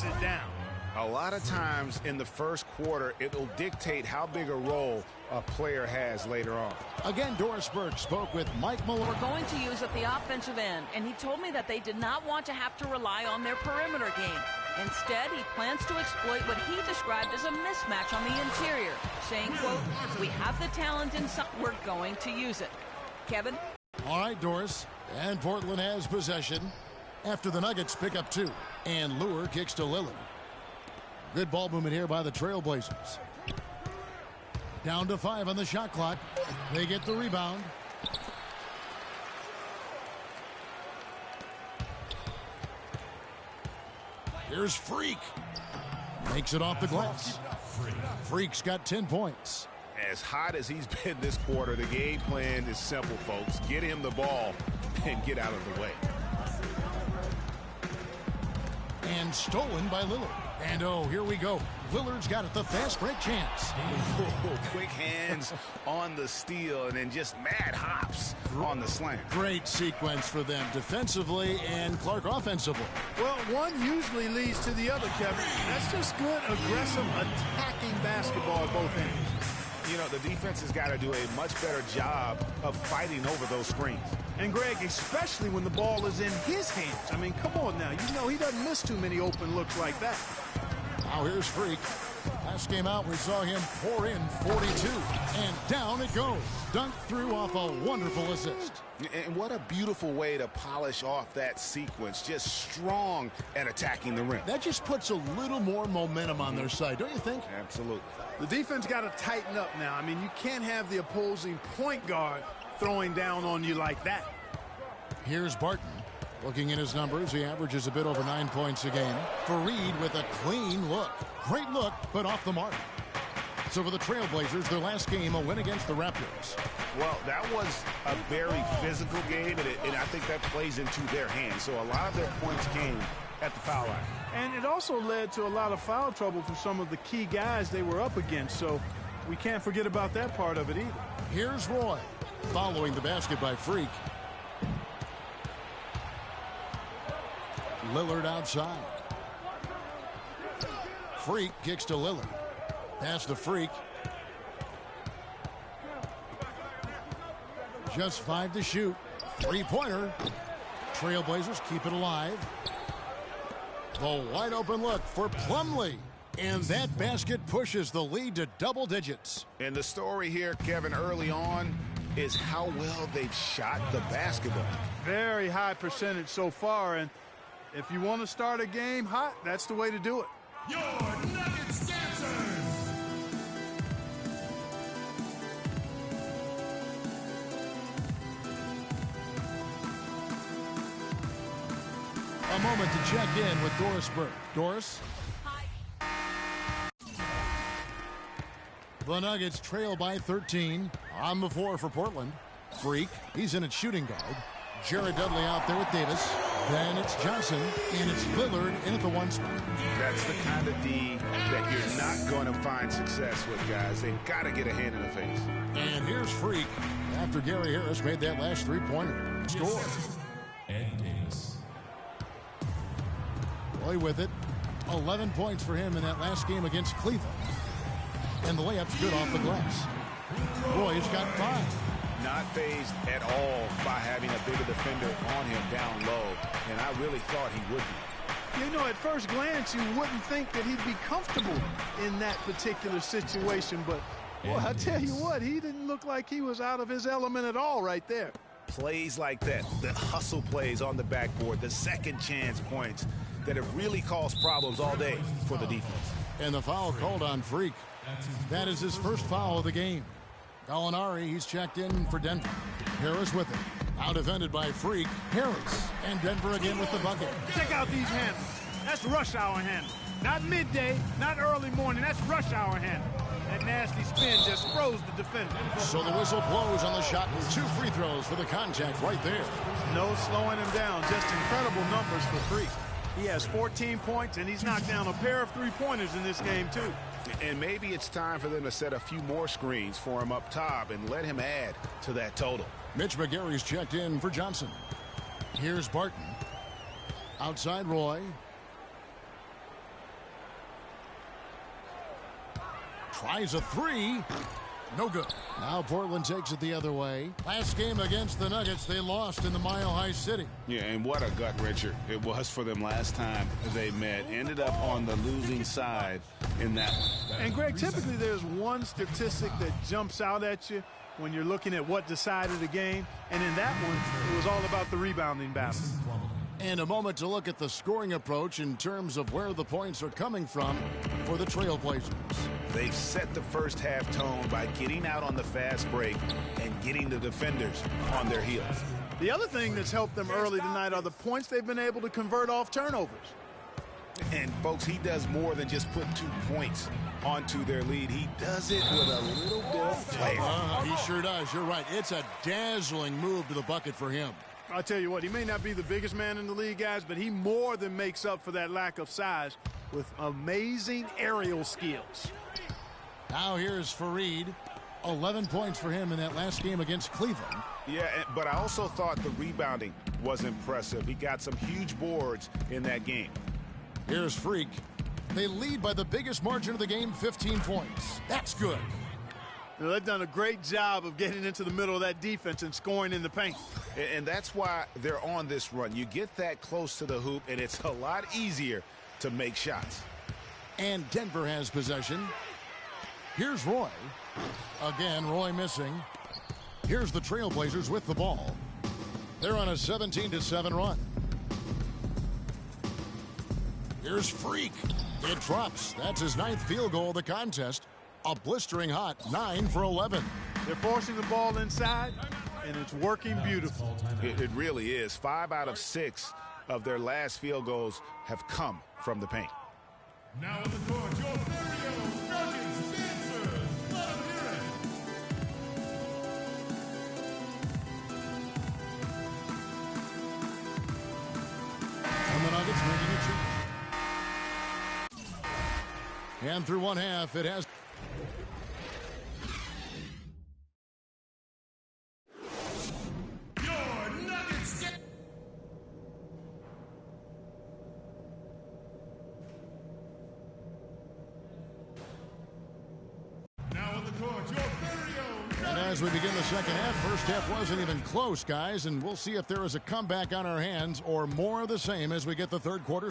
it down. A lot of times in the first quarter, it'll dictate how big a role a player has later on. Again, Doris Burke spoke with Mike Muller. We're going to use at the offensive end, and he told me that they did not want to have to rely on their perimeter game. Instead, he plans to exploit what he described as a mismatch on the interior, saying, quote, "We have the talent inside. We're going to use it." Kevin? All right, Doris. And Portland has possession after the Nuggets pick up 2. And Lure kicks to Lillard. Good ball movement here by the Trailblazers. Down to 5 on the shot clock. They get the rebound. Here's Freak. Makes it off the glass. Freak's got 10 points. As hot as he's been this quarter, the game plan is simple, folks. Get him the ball and get out of the way. And stolen by Lillard. And oh, here we go. Lillard's got it, the fast break chance. Quick hands on the steal and then just mad hops on the slam. Great sequence for them defensively and Clark offensively. Well, one usually leads to the other, Kevin. That's just good, aggressive, attacking basketball at both ends. You know, the defense has got to do a much better job of fighting over those screens. And, Greg, especially when the ball is in his hands. I mean, come on now. You know he doesn't miss too many open looks like that. Now here's Freak. Last game out, we saw him pour in 42. And down it goes. Dunked through off a wonderful assist. And what a beautiful way to polish off that sequence. Just strong at attacking the rim. That just puts a little more momentum on their side, don't you think? Absolutely. The defense got to tighten up now. I mean, you can't have the opposing point guard throwing down on you like that. Here's Barton. Looking at his numbers, he averages a bit over 9 points a game. Fareed with a clean look. Great look, but off the mark. So for the Trailblazers, their last game, a win against the Raptors. Well, that was a very physical game, and I think that plays into their hands. So a lot of their points came at the foul line. And it also led to a lot of foul trouble for some of the key guys they were up against. So we can't forget about that part of it either. Here's Roy, following the basket by Freak. Lillard outside. Freak kicks to Lillard. Pass to Freak. Just 5 to shoot. 3-pointer. Trailblazers keep it alive. The wide open look for Plumlee. And that basket pushes the lead to double digits. And the story here, Kevin, early on is how well they've shot the basketball. Very high percentage so far, and if you want to start a game hot, that's the way to do it. Your Nuggets dancers! A moment to check in with Doris Burke. Doris? The Nuggets trail by 13. On the floor for Portland. Freak, he's in at shooting guard. Jared Dudley out there with Davis. Then it's Johnson, and it's Lillard in at the 1 spot. That's the kind of D that you're not going to find success with, guys. They've got to get a hand in the face. And here's Freak after Gary Harris made that last 3-pointer. Score. And Davis. Roy with it. 11 points for him in that last game against Cleveland. And the layup's good off the glass. Roy's got 5. Not fazed at all by having a bigger defender on him down low, and I really thought he would be. You know, at first glance, you wouldn't think that he'd be comfortable in that particular situation, but boy, I tell you what, he didn't look like he was out of his element at all right there. Plays like that, the hustle plays on the backboard, the second chance points that have really caused problems all day for the defense. And the foul called on Freak. That is his first foul of the game. Gallinari, he's checked in for Denver. Harris with it. Now defended by Freak. Harris. And Denver again with the bucket. Check out these handles. That's rush hour handle. Not midday, not early morning. That's rush hour handle. That nasty spin just froze the defender. So the whistle blows on the shot. 2 free throws for the contact right there. No slowing him down. Just incredible numbers for Freak. He has 14 points, and he's knocked down a pair of 3-pointers in this game, too. And maybe it's time for them to set a few more screens for him up top and let him add to that total. Mitch McGary's checked in for Johnson. Here's Barton. Outside Roy. Tries a three. No good. Now Portland takes it the other way. Last game against the Nuggets, they lost in the Mile High City. Yeah, and what a gut-wrencher it was for them last time they met. Ended up on the losing side in that one. And, Greg, typically there's one statistic that jumps out at you when you're looking at what decided the game. And in that one, it was all about the rebounding battle. And a moment to look at the scoring approach in terms of where the points are coming from for the Trailblazers. They've set the first half tone by getting out on the fast break and getting the defenders on their heels. The other thing that's helped them early tonight are the points they've been able to convert off turnovers. And, folks, he does more than just put 2 points onto their lead. He does it with a little bit of flair. He sure does. You're right. It's a dazzling move to the bucket for him. I'll tell you what, he may not be the biggest man in the league, guys, but he more than makes up for that lack of size with amazing aerial skills. Now here's Fareed. 11 points for him in that last game against Cleveland. Yeah, but I also thought the rebounding was impressive. He got some huge boards in that game. Here's Freak. They lead by the biggest margin of the game, 15 points. That's good. You know, they've done a great job of getting into the middle of that defense and scoring in the paint. And that's why they're on this run. You get that close to the hoop, and it's a lot easier to make shots. And Denver has possession. Here's Roy. Again, Roy missing. Here's the Trailblazers with the ball. They're on a 17-7 run. Here's Freak. It drops. That's his 9th field goal of the contest. A blistering hot 9 for 11. They're forcing the ball inside, and it's working beautiful. It really is. 5 out of 6 of their last field goals have come from the paint. Now on the court, your very own Nuggets dancers. Let them hear it. And the Nuggets making a change. And through one half, it has... As we begin the second half, first half wasn't even close, guys, and we'll see if there is a comeback on our hands or more of the same as we get the third quarter.